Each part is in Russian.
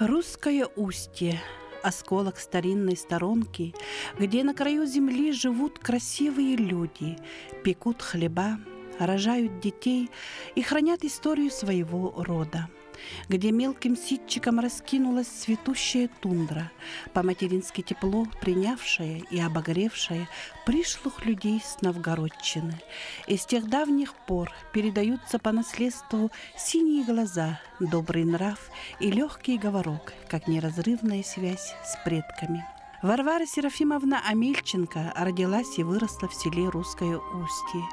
Русское устье – осколок старинной сторонки, где на краю земли живут красивые люди, пекут хлеба, рожают детей и хранят историю своего рода, где мелким ситчиком раскинулась цветущая тундра, по-матерински тепло принявшая и обогревшая пришлых людей с Новгородчины. И с тех давних пор передаются по наследству синие глаза, добрый нрав и легкий говорок, как неразрывная связь с предками. Варвара Серафимовна Амельченко родилась и выросла в селе Русское Устье.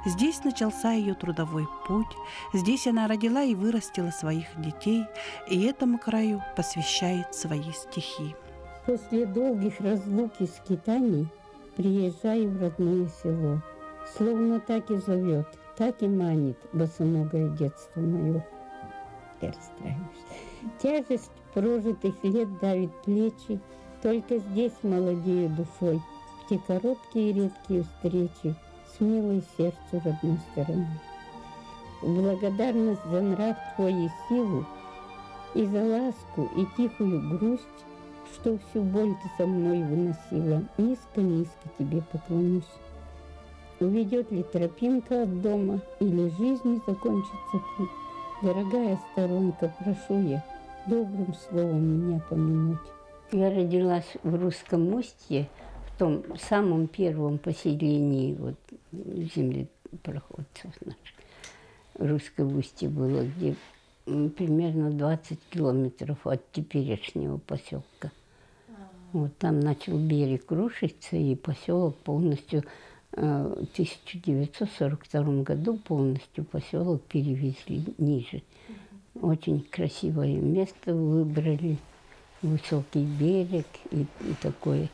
Здесь начался ее трудовой путь, здесь она родила и вырастила своих детей, и этому краю посвящает свои стихи. После долгих разлук и скитаний приезжаю в родное село. Словно так и зовет, так и манит босоногое детство мое. Я расстраиваюсь. Тяжесть прожитых лет давит плечи, только здесь молодею душой, в те короткие и редкие встречи, смелой сердцу родной стороны. В благодарность за нрав твой и силу, и за ласку, и тихую грусть, что всю боль ты со мной выносила, низко-низко тебе поклонюсь. Уведет ли тропинка от дома, или жизни закончится путь, дорогая сторонка, прошу я добрым словом меня помянуть. Я родилась в Русском Устье, в том самом первом поселении вот, землепроходцев наших. Русское Устье было, где примерно 20 километров от теперешнего поселка. Вот там начал берег рушиться, и поселок полностью в 1942 году полностью поселок перевезли ниже. Очень красивое место выбрали. Высокий берег и такое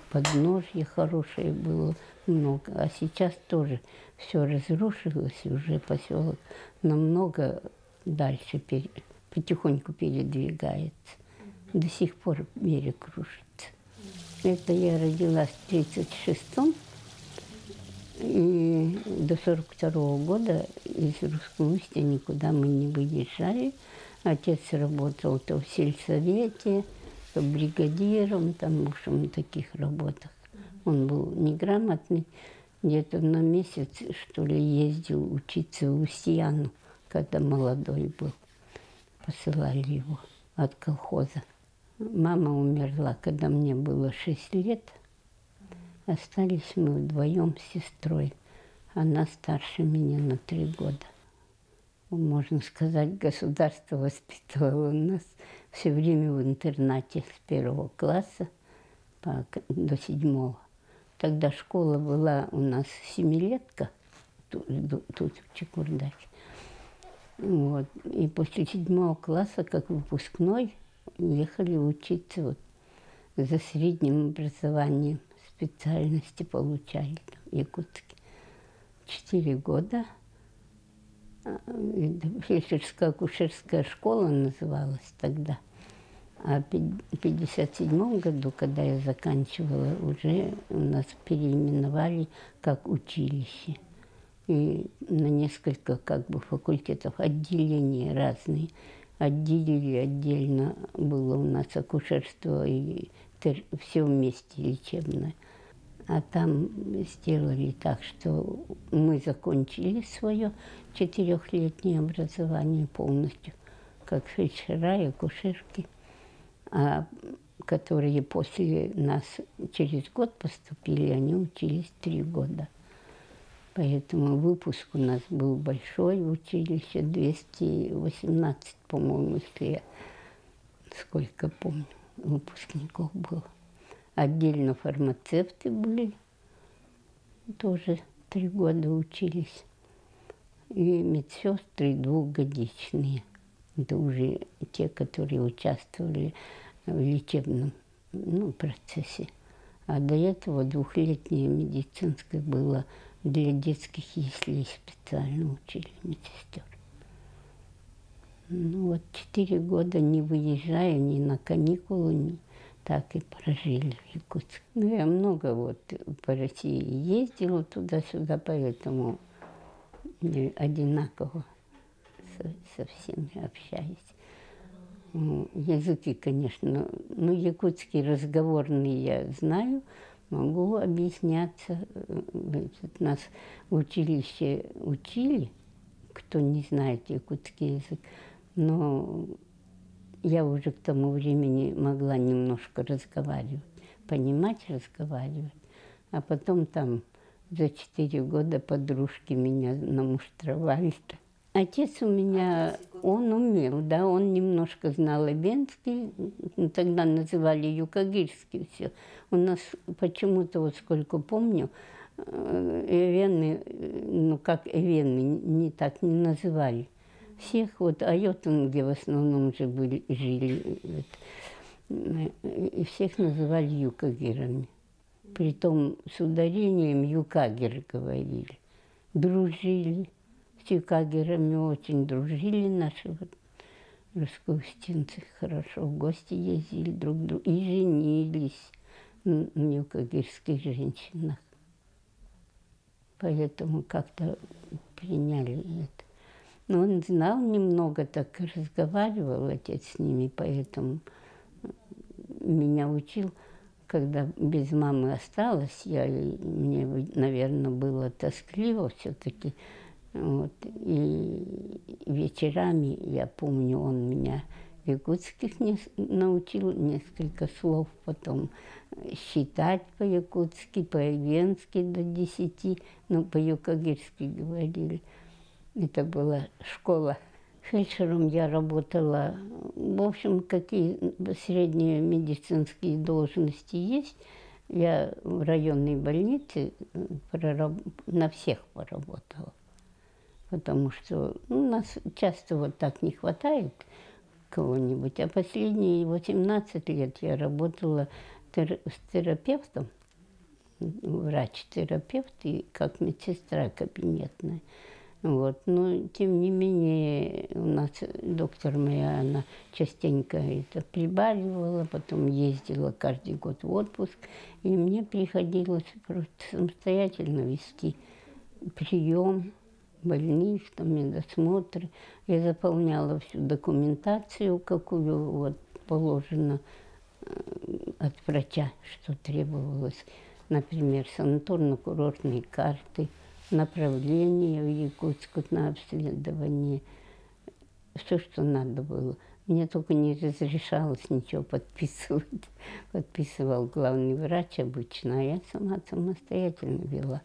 подножье хорошее было много. А сейчас тоже все разрушилось, и уже поселок намного дальше потихоньку передвигается. До сих пор берег рушится. Это я родилась в 1936-м, и до 1942 года из Русского Устья никуда мы не выезжали. Отец работал то в сельсовете, то бригадиром, там, в общем, на таких работах. Он был неграмотный, где-то на месяц, что ли, ездил учиться в Устьяну, когда молодой был. Посылали его от колхоза. Мама умерла, когда мне было 6 лет. Остались мы вдвоем с сестрой. Она старше меня на 3 года. Можно сказать, государство воспитывало нас все время в интернате с 1 класса до 7. Тогда школа была у нас 7-летка, тут в Чекурдаке. Вот. И после 7 класса, как выпускной, ехали учиться вот, за средним образованием. Специальности получали в Якутске. 4 года. Фельдшерско-акушерская школа называлась тогда. А в 1957 году, когда я заканчивала, уже у нас переименовали как училище. И на несколько как бы факультетов, отделения разные. Отделили отдельно, было у нас акушерство и все вместе лечебное. А там сделали так, что мы закончили свое 4-летнее образование полностью, как фельдшера и акушерки, а которые после нас через год поступили, они учились 3 года. Поэтому выпуск у нас был большой в училище, 218, по-моему, если я сколько помню, выпускников было. Отдельно фармацевты были, тоже 3 года учились. И медсестры 2-годичные. Это уже те, которые участвовали в лечебном процессе. А до этого 2-летнее медицинское было для детских яслей, специально учили медсестер. Ну вот 4 года не выезжая ни на каникулы, так и прожили в Якутске. Ну, я много вот по России ездила туда-сюда, поэтому одинаково со всеми общаюсь. Языки, конечно, ну, якутский разговорный я знаю, могу объясняться. Нас в училище учили, кто не знает якутский язык, но я уже к тому времени могла немножко разговаривать, понимать, разговаривать. А потом там за 4 года подружки меня намуштровали-то. Отец у меня, он умел, да, он немножко знал эвенский, тогда называли юкагирский все. У нас почему-то, вот сколько помню, эвены, ну как эвены, не так не называли. Всех вот Айотунге в основном же жили, и всех называли юкагирами. Притом с ударением юкагир говорили. Дружили. С юкагирами очень дружили наши вот русскоустинцы. Хорошо в гости ездили друг к другу. И женились на юкагирских женщинах. Поэтому как-то приняли это. Но он знал немного, так разговаривал отец с ними, поэтому меня учил. Когда без мамы осталась, мне, наверное, было тоскливо все-таки. Вот. И вечерами, я помню, он меня якутских научил несколько слов, потом считать по-якутски, по-эвенски до 10, ну, по-юкагирски говорили. Это была школа. Фельдшером я работала, в общем, какие средние медицинские должности есть. Я в районной больнице на всех поработала. Потому что у нас часто вот так не хватает кого-нибудь. А последние 18 лет я работала с терапевтом, врач-терапевт и как медсестра кабинетная. Вот. Но, тем не менее, у нас доктор моя, она частенько это прибавила, потом ездила каждый год в отпуск, и мне приходилось просто самостоятельно вести прием больных, там, медосмотры. Я заполняла всю документацию, какую вот положено от врача, что требовалось. Например, санаторно-курортные карты, направление в Якутск на обследование, все, что надо было. Мне только не разрешалось ничего подписывать. Подписывал главный врач обычно, а я сама самостоятельно вела.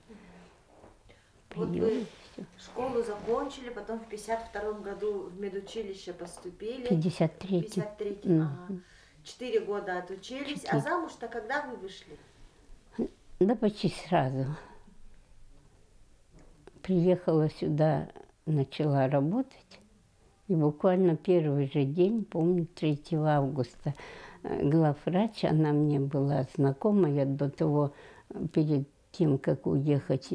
Вот вы школу закончили, потом в 52-м году в медучилище поступили. 53-й. 53-й, ага. 4 года отучились. 4. А замуж-то когда вы вышли? Да почти сразу. Приехала сюда, начала работать. И буквально первый же день, помню, 3 августа, главврач, она мне была знакома. Я до того, перед тем, как уехать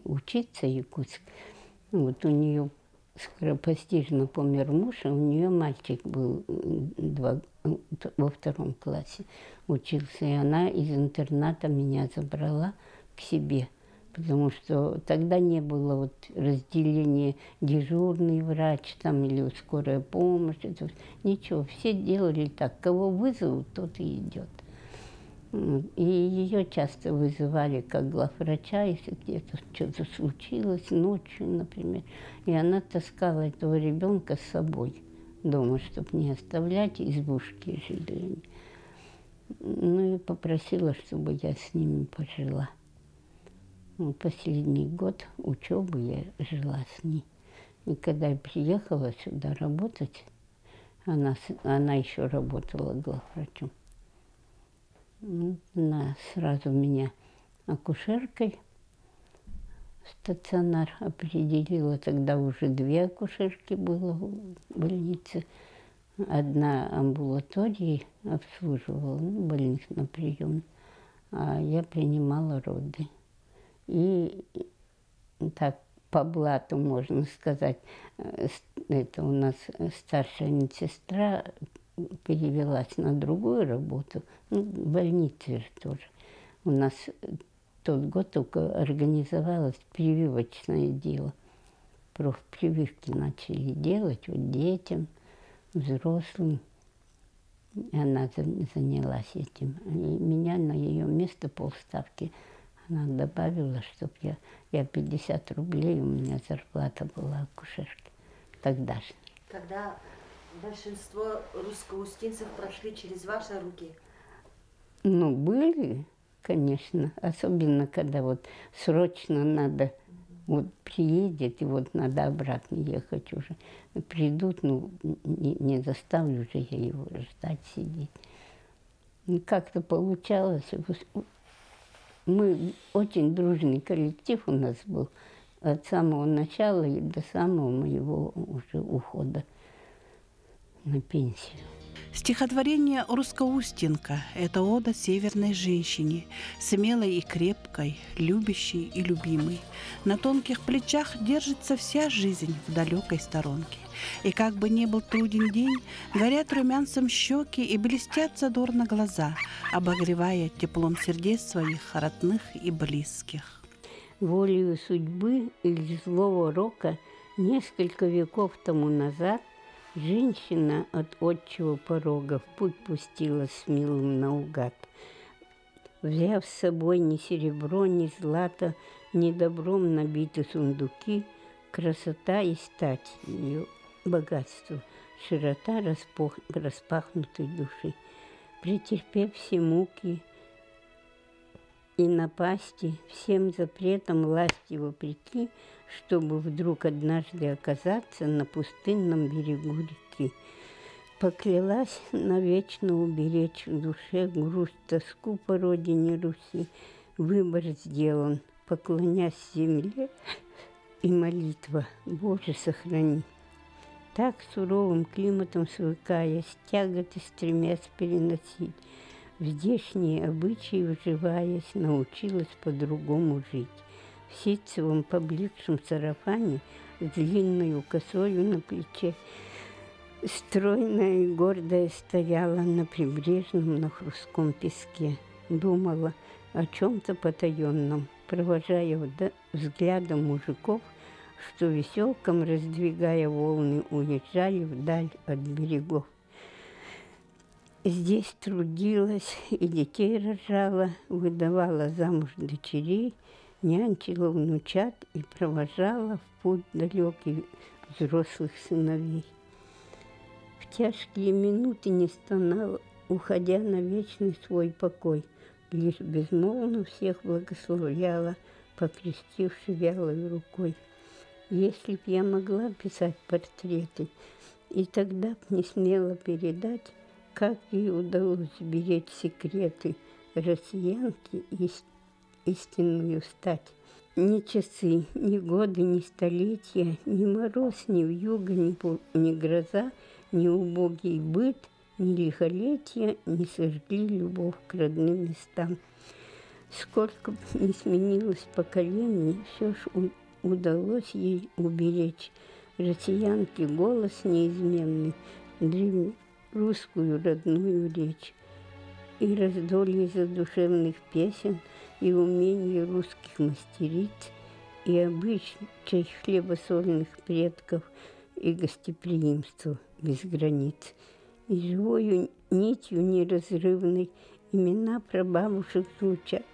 учиться в Якутск, вот у нее скоропостижно помер муж, а у нее мальчик был во 2 классе учился. И она из интерната меня забрала к себе. Потому что тогда не было вот разделения дежурный врач там, или скорая помощь. Это, ничего, все делали так. Кого вызовут, тот и идет. И ее часто вызывали как главврача, если где-то что-то случилось ночью, например. И она таскала этого ребенка с собой дома, чтобы не оставлять, избушки жили. Ну и попросила, чтобы я с ними пожила. Последний год учебы я жила с ней. И когда я приехала сюда работать, она еще работала главврачом. Она сразу меня акушеркой в стационар определила. Тогда уже 2 акушерки было в больнице. Одна амбулатории обслуживала, ну, больных на прием, а я принимала роды. И так по блату, можно сказать, это у нас старшая медсестра перевелась на другую работу, ну, в больнице же тоже. У нас тот год только организовалось прививочное дело. Профпрививки начали делать вот детям, взрослым. Она занялась этим. И меня на ее место полставки она добавила, чтобы я 50 рублей, у меня зарплата была акушерки тогдашняя. Когда большинство русско-устинцев прошли через ваши руки? Ну, были, конечно. Особенно, когда вот срочно надо, вот приедет, и вот надо обратно ехать уже. Придут, ну, не заставлю же я его ждать, сидеть. Ну, как-то получалось. Мы очень дружный коллектив у нас был от самого начала и до самого моего уже ухода на пенсию. Стихотворение «Русско-Устинка» – это ода северной женщине, смелой и крепкой, любящей и любимой. На тонких плечах держится вся жизнь в далекой сторонке. И как бы ни был труден день, горят румянцем щеки и блестят задорно глаза, обогревая теплом сердец своих родных и близких. Волею судьбы или злого рока несколько веков тому назад женщина от отчего порога в путь пустилась с милым наугад. Взяв с собой ни серебро, ни злато, ни добром набиты сундуки, красота и стать ее богатство, широта распахнутой души. Претерпев все муки и напасти, всем запретам власти вопреки, чтобы вдруг однажды оказаться на пустынном берегу реки. Поклялась навечно уберечь в душе грусть, тоску по родине Руси. Выбор сделан, поклонясь земле, и молитва: Боже, сохрани. Так суровым климатом свыкаясь, тяготы стремясь переносить, в здешние обычаи вживаясь, научилась по-другому жить. В ситцевом поблекшем сарафане с длинною косою на плече стройная и гордая стояла на прибрежном, на хрустком песке. Думала о чем-то потаенном, провожая взглядом мужиков, что веселком, раздвигая волны, уезжали вдаль от берегов. Здесь трудилась и детей рожала, выдавала замуж дочерей, нянчила внучат и провожала в путь далекий взрослых сыновей. В тяжкие минуты не стонала, уходя на вечный свой покой, лишь безмолвно всех благословляла, покрестивши вялой рукой. Если б я могла писать портреты, и тогда б не смела передать, как ей удалось беречь секреты россиянки истинную стать. Ни часы, ни годы, ни столетия, ни мороз, ни вьюга, ни гроза, ни убогий быт, ни лихолетия не сожгли любовь к родным местам. Сколько бы ни сменилось поколений, все ж удалось ей уберечь россиянке голос неизменный, древнерусскую родную речь. И раздолье задушевных песен, и умение русских мастериц, и обычай хлебосольных предков, и гостеприимство без границ. И живою нитью неразрывной имена прабабушек звучат.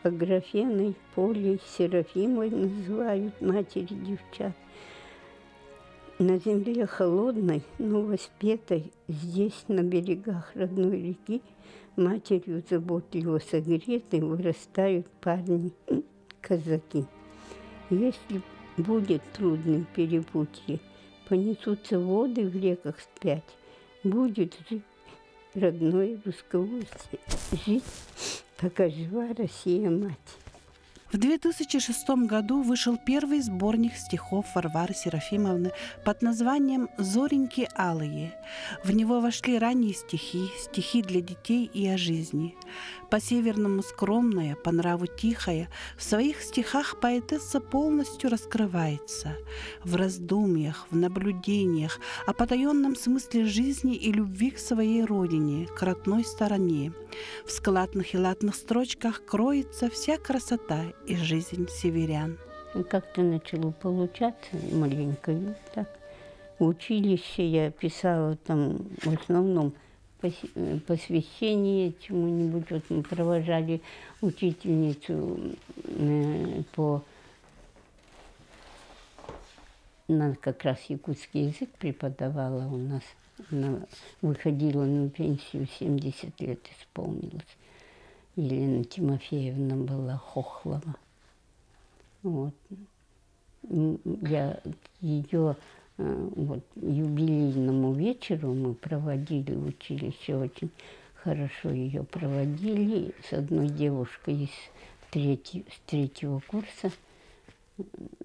Аграфеной, Полей, Серафимой называют матери девчат. На земле холодной, но воспетой, здесь, на берегах родной реки, матерью заботливо согреты вырастают парни-казаки. Если будет трудным перепутье, понесутся воды в реках спять, будет жить родной русскоусий, жить, пока жива Россия-мать. В 2006 году вышел первый сборник стихов Варвары Серафимовны под названием «Зореньки алые». В него вошли ранние стихи, стихи для детей и о жизни. По-северному скромная, по нраву тихая, в своих стихах поэтесса полностью раскрывается. В раздумьях, в наблюдениях, о потаенном смысле жизни и любви к своей родине, к родной стороне. В складных и латных строчках кроется вся красота и жизнь северян. Как-то начало получаться маленько, и так. В училище я писала там в основном посвящение чему-нибудь. Вот мы провожали учительницу она как раз якутский язык преподавала у нас. Она выходила на пенсию, 70 лет исполнилось. Елена Тимофеевна была Хохлова. Вот. Я ее вот, юбилейному вечеру мы проводили в училище, очень хорошо ее проводили с одной девушкой с третьего курса.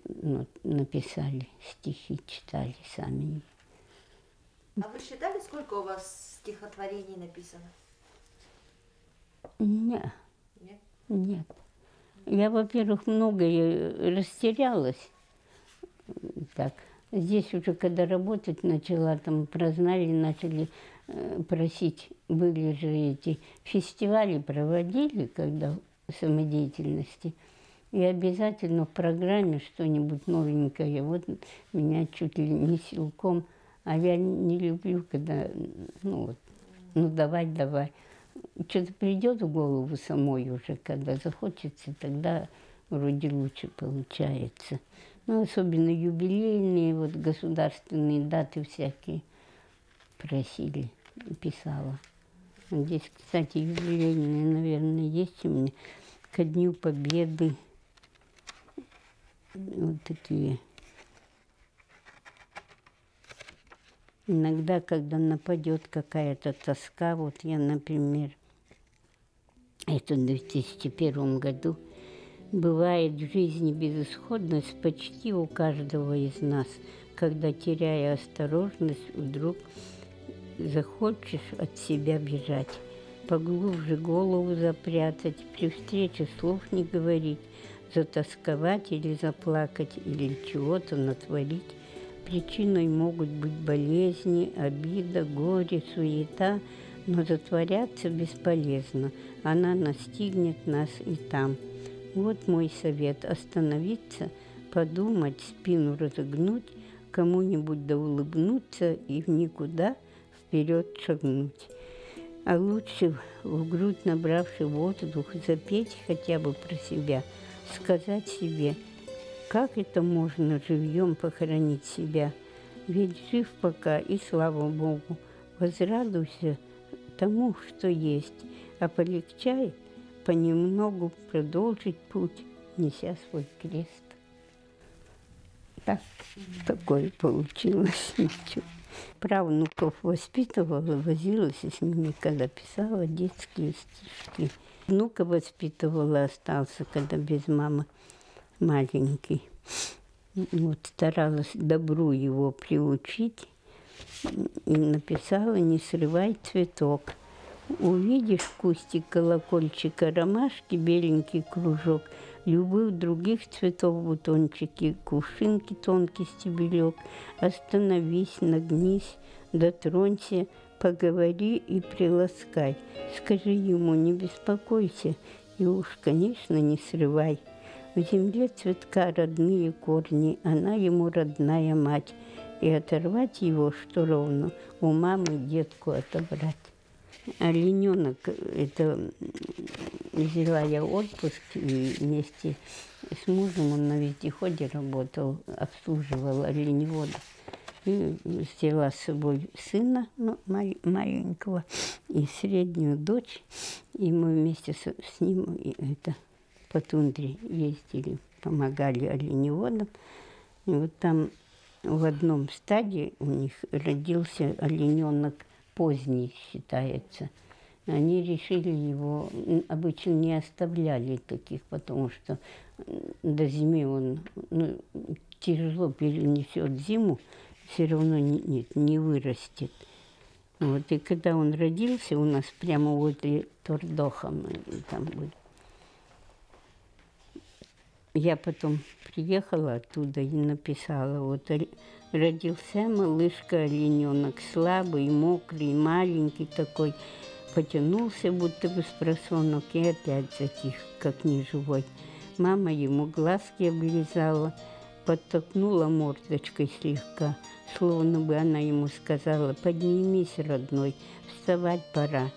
Вот, написали стихи, читали сами. А вы считали, сколько у вас стихотворений написано? Нет. Нет? Нет. Я, во-первых, многое растерялась. Так. Здесь уже, когда работать начала, там прознали, начали просить. Были же эти фестивали, проводили, когда самодеятельности. И обязательно в программе что-нибудь новенькое. Вот меня чуть ли не силком. А я не люблю, когда, ну давай. Что-то придет в голову самой уже, когда захочется, тогда вроде лучше получается. Ну, особенно юбилейные, вот государственные даты всякие просили, писала. Здесь, кстати, юбилейные, наверное, есть у меня. Ко Дню Победы. Вот такие. Иногда, когда нападет какая-то тоска, вот я, например, это в 2001 году, бывает в жизни безысходность почти у каждого из нас, когда, теряя осторожность, вдруг захочешь от себя бежать, поглубже голову запрятать, при встрече слов не говорить, затасковать или заплакать, или чего-то натворить. Причиной могут быть болезни, обида, горе, суета, но затворяться бесполезно. Она настигнет нас и там. Вот мой совет – остановиться, подумать, спину разогнуть, кому-нибудь да улыбнуться и в никуда вперед шагнуть. А лучше, в грудь набравший воздух, запеть хотя бы про себя, сказать себе – как это можно живьем похоронить себя? Ведь жив пока, и слава Богу. Возрадуйся тому, что есть, а полегчай понемногу продолжить путь, неся свой крест. Так, такое получилось. Правнуков воспитывала, возилась с ними, когда писала детские стишки. Внука воспитывала, остался, когда без мамы. Маленький. Вот старалась добру его приучить и написала: «Не срывай цветок. Увидишь кустик колокольчика, ромашки, беленький кружок, любых других цветов бутончики, кувшинки, тонкий стебелек. Остановись, нагнись, дотронься, поговори и приласкай. Скажи ему, не беспокойся, и уж, конечно, не срывай. В земле цветка родные корни, она ему родная мать, и оторвать его, что ровно, у мамы детку отобрать». Олененок, это взяла я отпуск, и вместе с мужем, он на вездеходе работал, обслуживал оленеводов. И взяла с собой сына, ну, маленького, и среднюю дочь, и мы вместе с ним по тундре ездили, помогали оленеводам. И вот там в одном стаде у них родился олененок поздний, считается. Они решили его, обычно не оставляли таких, потому что до зимы он тяжело перенесет зиму, все равно не вырастет. Вот, и когда он родился у нас прямо возле Тордоха, мы там были. Я потом приехала оттуда и написала: вот родился малышка-олененок, слабый, мокрый, маленький такой, потянулся, будто бы спросонок, и опять затих, как неживой. Мама ему глазки облизала, подтолкнула мордочкой слегка, словно бы она ему сказала: «Поднимись, родной, вставать пора».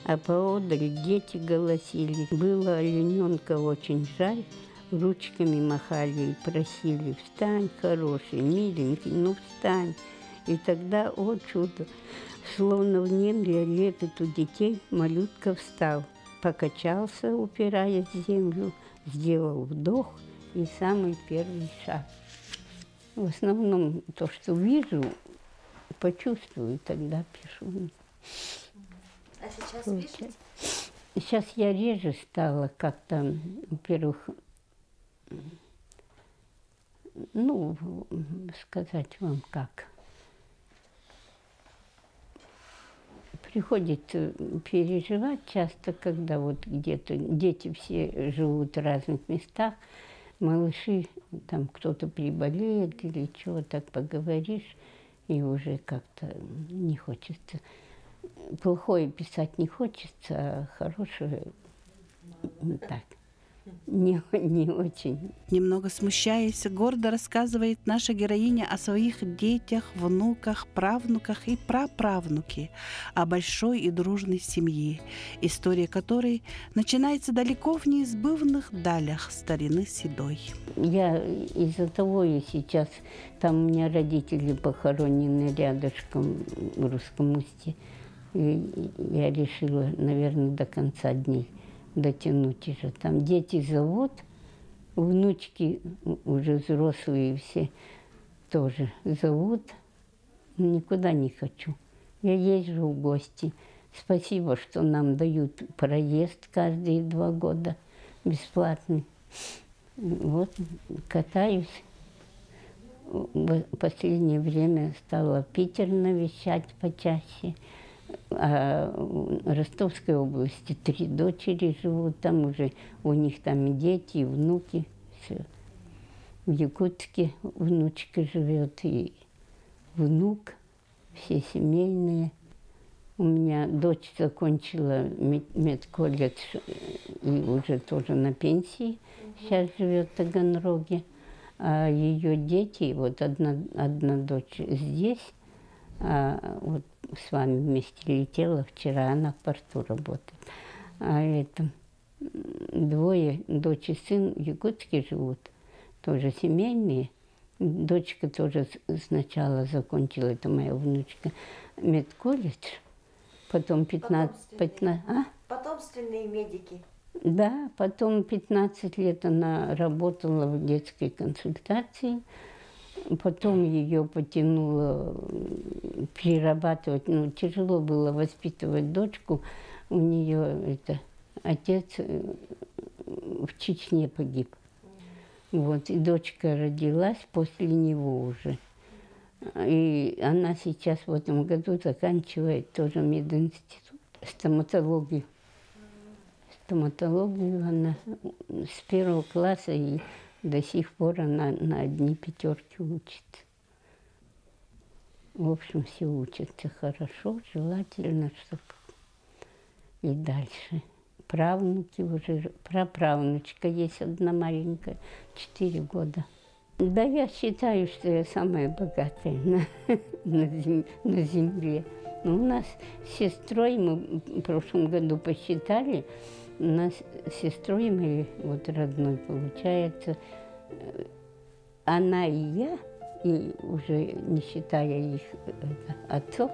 А поодаль дети голосили. Было олененка очень жаль, ручками махали и просили: «Встань, хороший, миленький, ну встань». И тогда, о чудо, словно в небе лепету детей, малютка встал, покачался, упираясь в землю, сделал вдох и самый первый шаг. В основном то, что вижу, почувствую, тогда пишу. А сейчас пишете? Сейчас я реже стала как-то, во-первых, ну, сказать вам как. Приходится переживать часто, когда вот где-то дети все живут в разных местах, малыши, там кто-то приболеет или чего, так поговоришь, и уже как-то не хочется. Плохое писать не хочется, а хорошее так, не очень. Немного смущаясь, гордо рассказывает наша героиня о своих детях, внуках, правнуках и праправнуке, о большой и дружной семье, история которой начинается далеко в неизбывных далях старины седой. Я из-за того и сейчас, там у меня родители похоронены рядышком в Русском Устье, и я решила, наверное, до конца дней дотянуть уже. Там дети зовут, внучки уже взрослые все тоже зовут. Никуда не хочу. Я езжу в гости. Спасибо, что нам дают проезд каждые 2 года бесплатный. Вот, катаюсь. В последнее время стала Питер навещать почаще. А в Ростовской области 3 дочери живут, там уже у них там и дети, и внуки. Все. В Якутске внучка живет, и внук, все семейные. У меня дочь закончила медколледж и уже тоже на пенсии, сейчас живет в Таганроге. А ее дети, вот одна дочь здесь, а вот с вами вместе летела вчера, она в порту работает. А это 2 дочь и сын в Якутске живут, тоже семейные. Дочка тоже сначала закончила, это моя внучка, медколледж, потом 15... Потомственные медики. Да, потом 15 лет она работала в детской консультации. Потом ее потянуло перерабатывать. Ну, тяжело было воспитывать дочку. У нее отец в Чечне погиб. Вот, и дочка родилась после него уже. И она сейчас в этом году заканчивает тоже мединститут, стоматологию. Стоматологию она с 1 класса, и до сих пор она на одни 5 учится. В общем, все учатся хорошо, желательно, чтобы и дальше. Правнуки уже, праправнучка есть одна маленькая, 4 года. Да, я считаю, что я самая богатая на земле. У нас с сестрой, мы в прошлом году посчитали, у нас с сестрой моей, вот родной, получается, она и я, и уже не считая их отцов,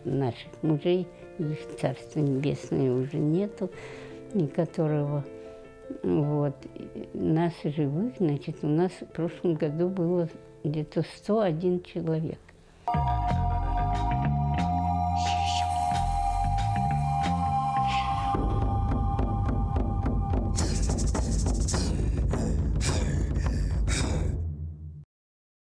наших мужей, их Царство Небесное уже нету, никакого. Вот. Нас живых, значит, у нас в прошлом году было где-то 101 человек.